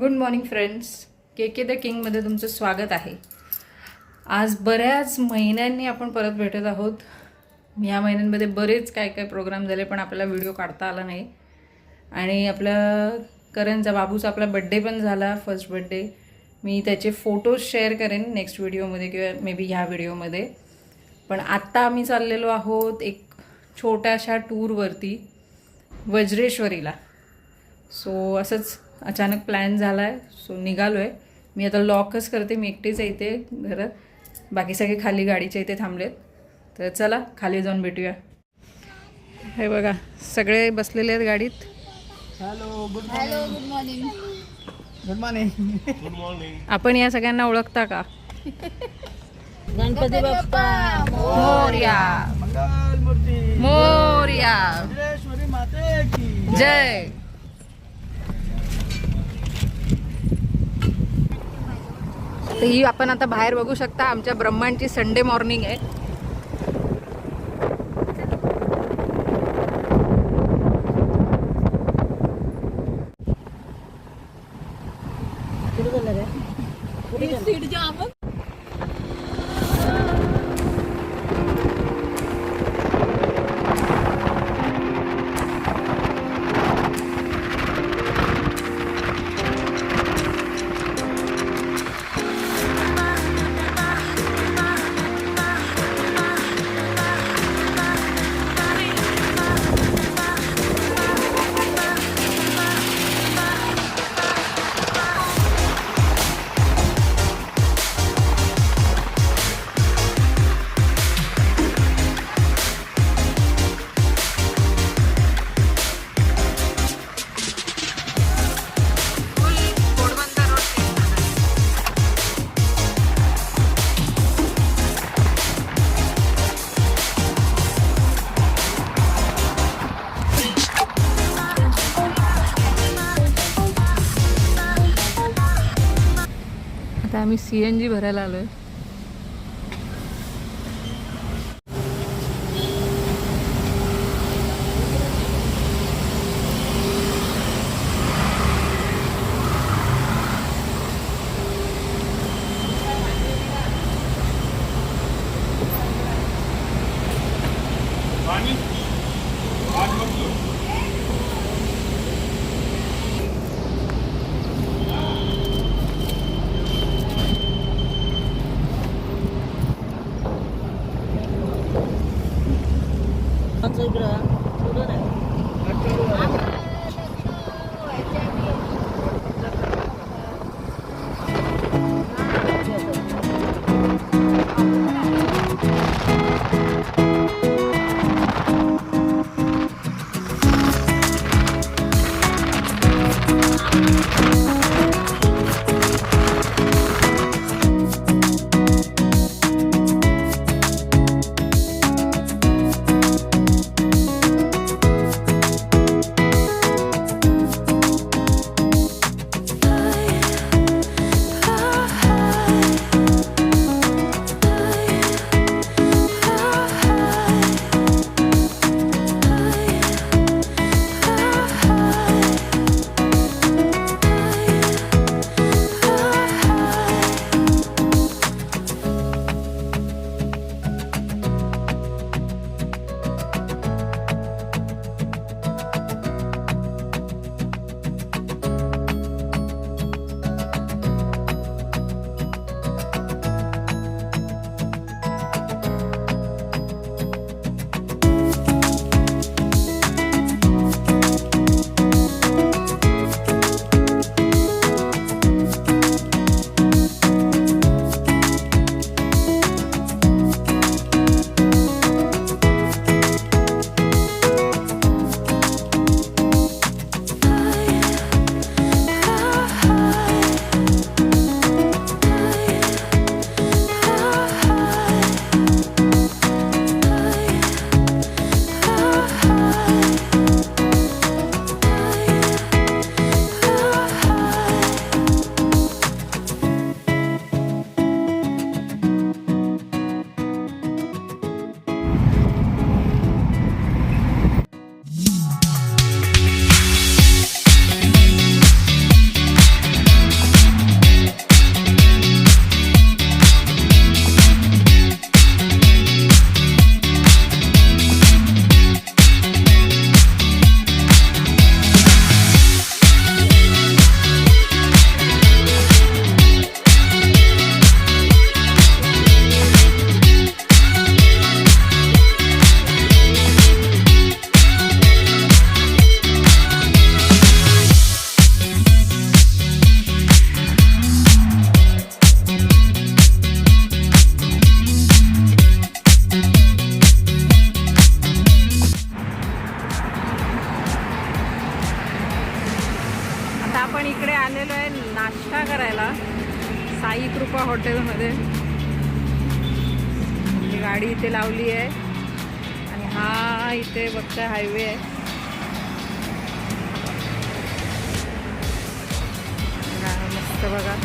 Good morning friends, K K the किंगमध्ये तुमचं स्वागत आहे. आज बऱ्याच महिन्यांनी आपण परत भेटत आहोत. या महिन्यांमध्ये बरेच काय काय प्रोग्राम झाले पण आपल्याला व्हिडिओ काढता आला नाही. आणि आपला करणचा बाबूचा आपला बड्डे पण झाला, फर्स्ट बड्डे. मी त्याचे फोटोज शेअर करेन नेक्स्ट व्हिडिओमध्ये किंवा मे बी ह्या व्हिडिओमध्ये. पण आत्ता आम्ही चाललेलो आहोत एक छोट्याशा टूरवरती वज्रेश्वरीला. सो असंच अचानक प्लॅन झाला आहे, सो निघालो आहे. मी आता लॉकच करते, मी एकटीच येते घरात, बाकी सगळे खाली गाडीच्या इथे थांबलेत. तर चला खाली जाऊन भेटूया. हे बघा सगळे बसलेले आहेत गाडीत. Hello good morning. Good morning. आपण या सगळ्यांना ओळखता का? गणपती बाप्पा मोरया मंगल मूर्ती मोरया वज्रेश्वरी माते की जय. तर ही आपण आता बाहेर बघू शकता, आमच्या ब्रह्मांडची संडे मॉर्निंग आहे. सीट जाम. आता आम्ही CNG भरायला आलोय. आपण इकडे आलेलो आहे नाश्ता करायला साई कृपा हॉटेलमध्ये. ही गाडी इथे लावली आहे आणि हा इथे बघता हायवे आहे. मस्त बघा.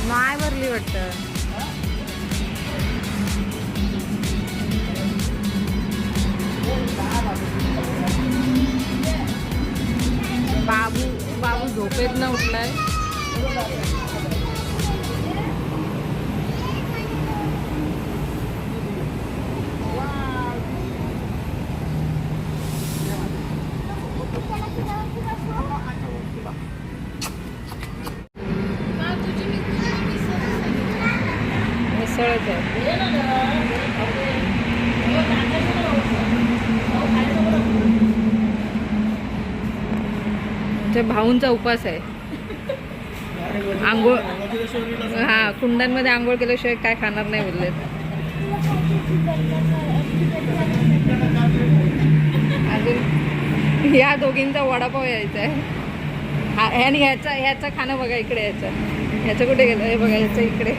नाही भरली वाटतं. बाबू झोपेत न उठलाय. मिसळच आहे. भाऊंचा उपास आहे. आंघोळ हा कुंडांमध्ये आंघोळ केल्याशिवाय काय खाणार नाही बोललेत. अजून या दोघींचा वडापाव यायचा आहे. आणि ह्याचं खाणं बघा इकडे. ह्याचं कुठे गेलं हे बघा. ह्याचं इकडे.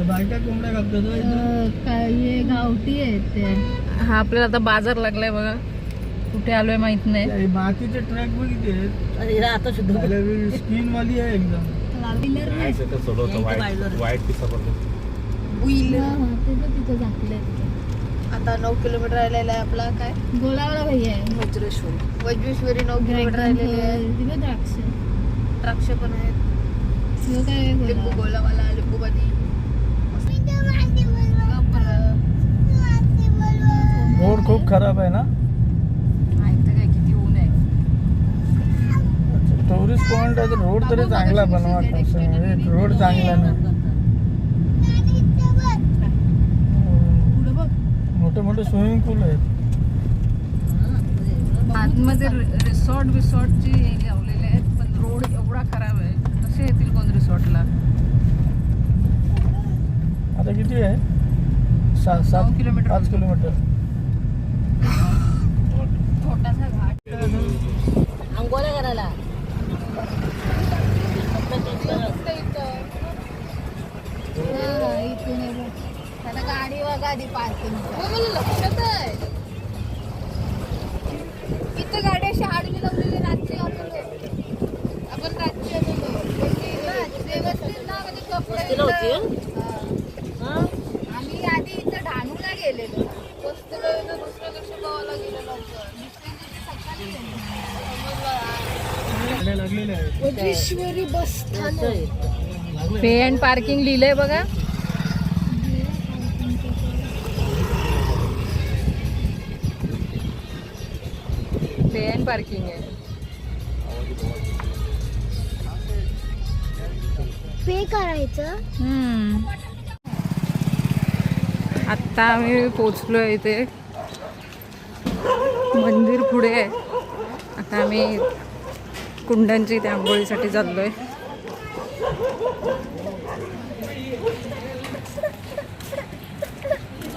बायका कोंबड्या कापतात. काय गावठी आहेत ते. हा आपल्याला आता बाजार लागलाय बघा. कुठे आलोय माहित नाही. बाकीचे ट्रॅक बघितले आता सुद्धा स्किन वाली आहे एकदम. आता 9 किलोमीटर राहिलेला आहे आपला. काय गोलावला भैया आहे. वज्रेश्वरी 9 किलोमीटर राहिलेले आहे. द्राक्ष पण आहेत. काय लिंबू गोलावाला लिंबूबादी. रोड खूप खराब आहे ना. काय किती ऊन आहे. टुरिस्ट पॉइंट आहे तर रोड तरी चांगला बनवा. रोड चांगला नाही. मोठे मोठे स्विमिंग पूल आहेत. आतमध्ये रिसॉर्टची लावलेले आहेत पण रोड एवढा खराब आहे. कसे येतील कोण रिसॉर्टला. आता किती आहे 7 किलोमीटर. 5 किलोमीटर. छोटासा घाट. अंघोळ्या करायला त्याला गाडी व गाडी पार्किंग लक्षात आहे. इथं गाडी अशी आडवी लावलेली. रात्री आपण रात्री आलेलो व्यवस्थित ना म्हणजे कपडे. आम्ही आधी इथं ढाणूला गेलेलो. वस्तूला दुसऱ्या दिवशी गावाला गेलेलो. वज्रेश्वरी बस स्थानक. पे अँड पार्किंग लिहिलंय बघा. पे अँड पार्किंग आहे. पे करायचं. आत्ता आम्ही पोचलो इथे. मंदिर पुढे आहे. आता आम्ही कुंडांची त्या आंघोळीसाठी चाललोय.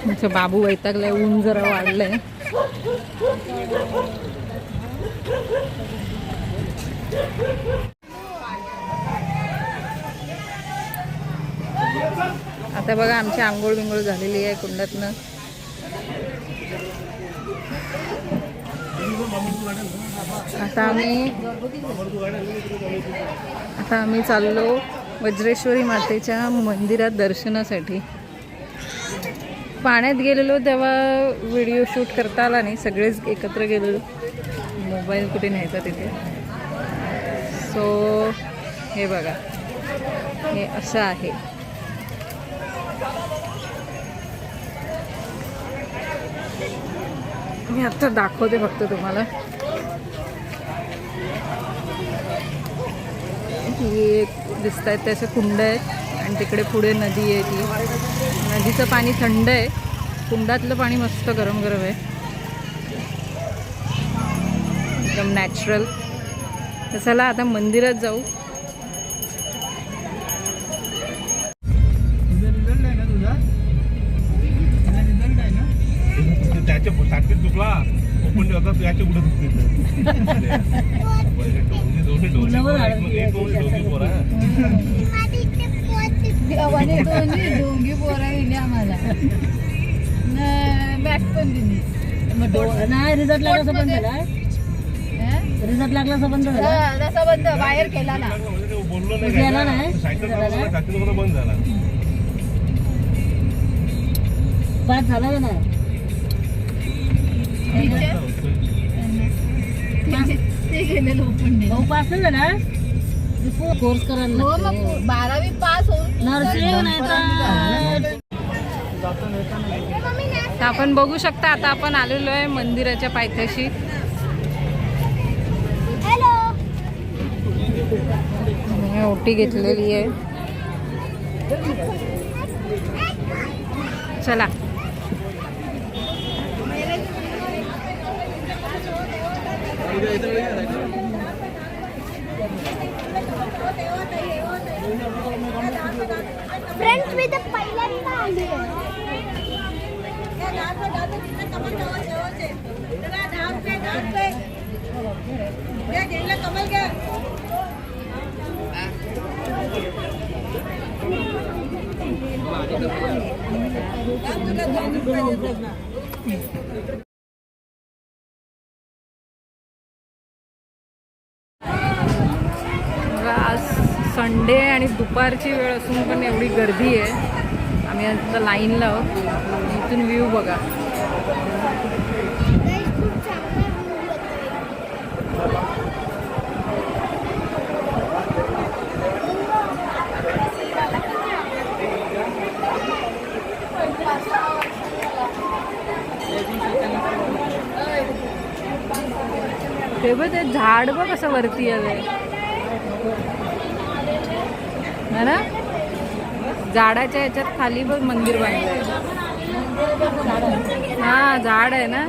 आमचं बाबू वैतागलाय. ऊन जरा वाढलंय. आता बघा आमची आंघोळ बिंघोळ झालेली आहे कुंडातनं. आता आम्ही चाललो वज्रेश्वरी मातेच्या मंदिरात दर्शनासाठी. पाण्यात गेलेलो तेव्हा व्हिडिओ शूट करता आला नाही, सगळेच एकत्र गेलेलो, मोबाईल कुठे न्यायचा तिथे. सो हे बघा, हे असं आहे. मी आता दाखवते फक्त तुम्हाला. हे दिसत आहेत त्याचे कुंड आहेत आणि तिकडे पुढे नदी आहे. ती नदीचं पाणी थंड आहे, कुंडातलं पाणी मस्त गरम गरम आहे, एकदम नॅचरल. तर चला आता मंदिरात जाऊ. त्याच्या सारखीच चुकला ओपन ठेवतात याच्या पुढे दोघी पोरा दिली आम्हाला, बॅट पण दिली. नाही रिझल्ट लागला संबंध झाला, रिझल्ट लागला संबंध झाला, संबंध बाहेर केला ना, बोललो गेला नाही बंद झाला. पास झाला का नाही? ते गेलेलं ओपन डे. भाऊ पास नाही झाला, कोर्स करायला हो मग 12वी पास होऊन नर्सिंग नाही तर तर आपण बघू शकता आता आपण आलेलो आहे मंदिराच्या पायथ्याशी. ओटी घेतलेली आहे. चला फ्रेंड्स मी तर पहिल्यांदा आली आहे. आज संडे आणि दुपारची वेळ असून पण एवढी गर्दी आहे. आम्ही आता लाईनला आहोत. इथून व्ह्यू बघा. ते बघ ते झाड बघ कसं वरती आहे ना, झाडाच्या ह्याच्यात खाली बघ मंदिर बांधलंय. हा झाड आहे ना.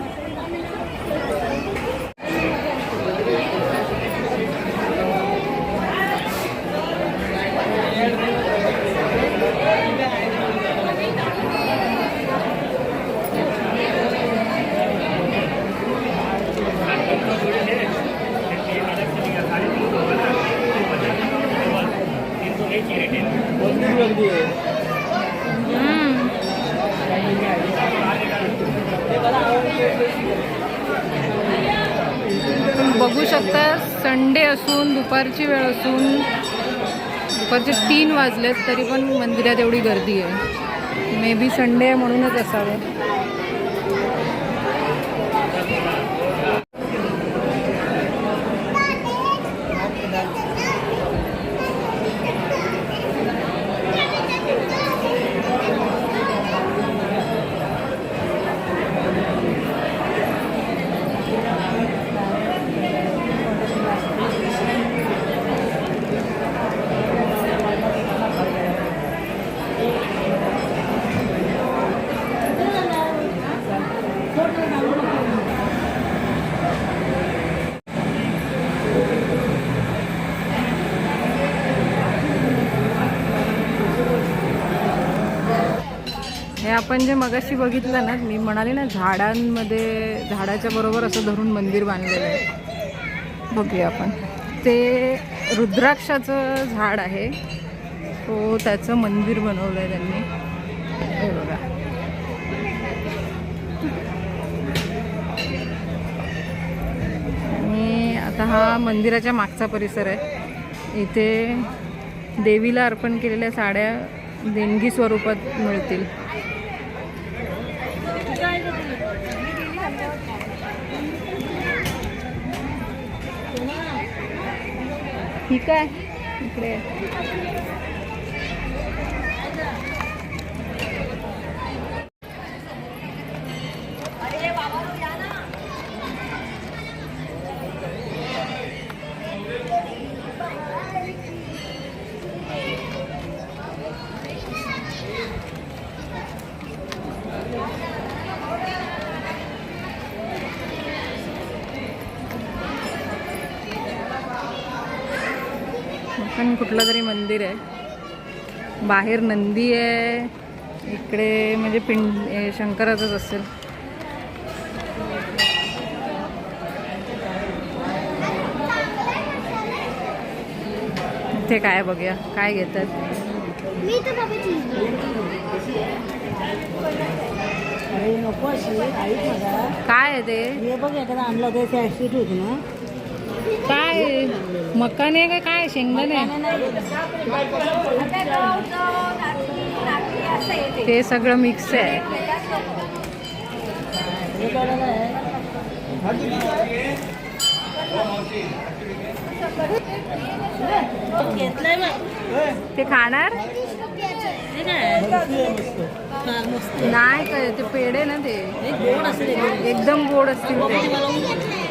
बघू शकता संडे असून दुपारची वेळ असून दुपारचे 3 वाजलेत तरी पण मंदिरात एवढी गर्दी आहे. मे बी संडे आहे म्हणूनच असावं. हे आपण जे मगाशी बघितलं ना, मी म्हणाले ना झाडांमध्ये, झाडाच्या बरोबर असं धरून मंदिर बांधलेलं आहे. बघूया आपण. ते रुद्राक्षाचं झाड आहे, तो त्याचं मंदिर बनवलं आहे त्यांनी. हे बघा. आणि आता हा मंदिराच्या मागचा परिसर आहे. इथे देवीला अर्पण केलेल्या साड्या देणगी स्वरूपात मिळतील. ठीक आहे इकडे पण कुठलं तरी मंदिर आहे. बाहेर नंदी आहे. इकडे म्हणजे शंकराचंच असेल. इथे काय बघूया काय घेतात. अरे नको अशी ऐक मला. काय आहे ते? हे बघ एखादा आणलं होतं ते ऍसिड होती ना. काय मकाने का काय शेंगदाणे? ते सगळं मिक्स आहे. हे कळलं आहे. घेतलंय मग ते खाणार हे काय मस्त नाही काय ते पेढे ना ते गोड असेल एकदम गोड असतील ते.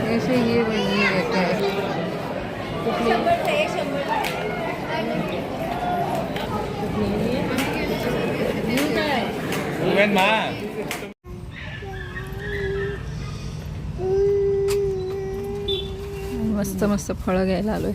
ऐसे ये बनवून देते हैं. मस्त मस्त फळं घ्यायला आलोय.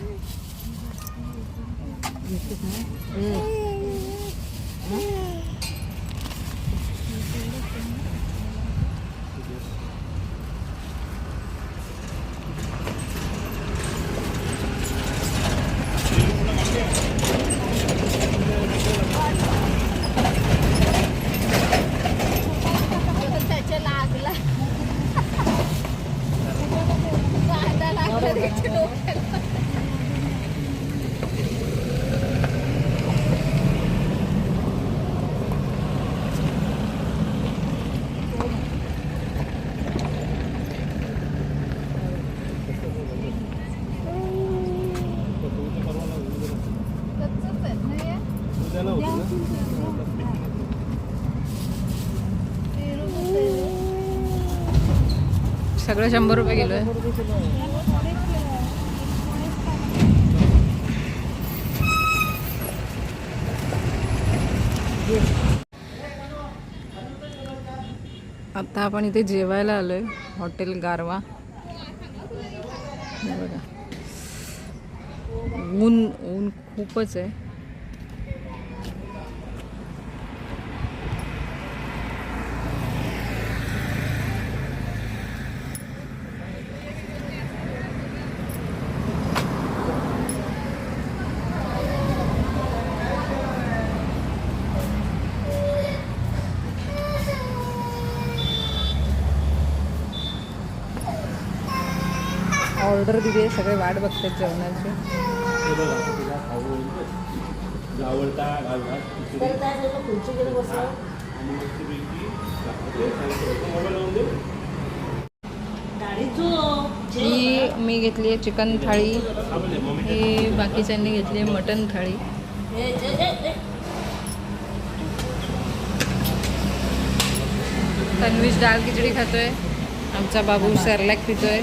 सगळं 100 रुपये किलो आहे. आता आपण इथे जेवायला आलोय हॉटेल गारवा. बघा ऊन ऊन खूपच आहे. ऑर्डर दिली, सगळे वाट बघतात जेवणाची. ही मी घेतली आहे चिकन थाळी, ही बाकीच्यांनी घेतली आहे मटन थाळी. तन्वीश डाळ खिचडी खातोय, आमचा बाबू सेरलॅक पितोय.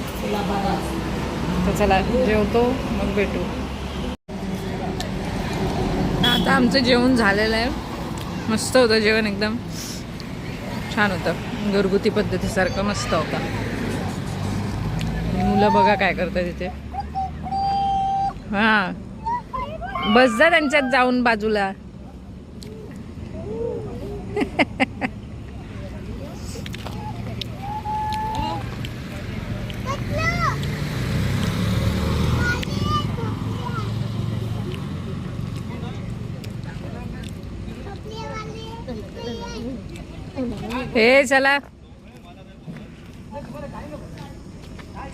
तर चला जेवतो मग भेटू. आता आमचं जेवण झालेलं आहे. मस्त होतं जेवण, एकदम छान होतं, घरगुती पद्धतीसारखं मस्त होता. मुलं बघा काय करतात तिथे. हां बस जा त्यांच्यात जाऊन बाजूला. हे चला हा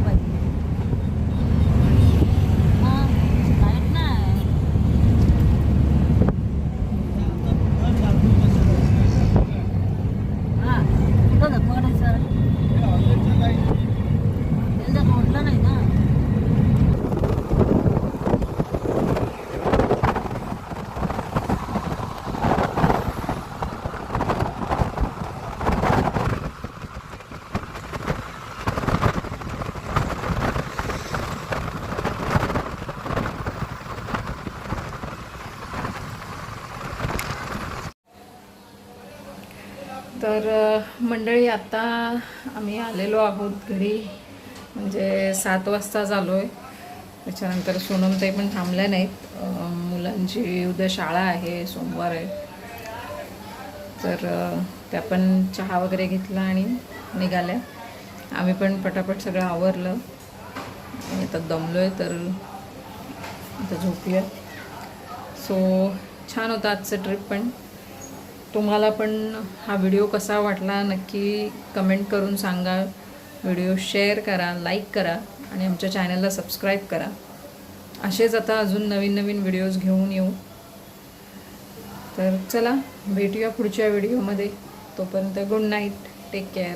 बाई. मग आहेत ना. हा कुठं धपकाडायचं त्याला सोडलं नाही ना. तर मंडळी आता आम्ही आलेलो आहोत घरी, म्हणजे 7 वाजता आलो आहे. त्याच्यानंतर सोनमताई पण थांबल्या नाहीत, मुलांची उद्या शाळा आहे, सोमवार आहे. तर त्या पण चहा वगैरे घेतला आणि निघाल्या. आम्ही पण पटापट सगळं आवरलं आणि आता दमलो आहे, तर आता झोपूया. सो छान होता आजचं ट्रिप. पण तुम्हाला पण हा व्हिडिओ कसा वाटला नक्की कमेंट करून सांगा. व्हिडिओ शेअर करा, लाईक करा आणि आमच्या चॅनलला सबस्क्राईब करा. असेच आता अजून नवीन नवीन व्हिडिओज घेऊन येऊ. तर चला भेटूया पुढच्या व्हिडिओमध्ये. तोपर्यंत गुड नाईट, टेक केअर.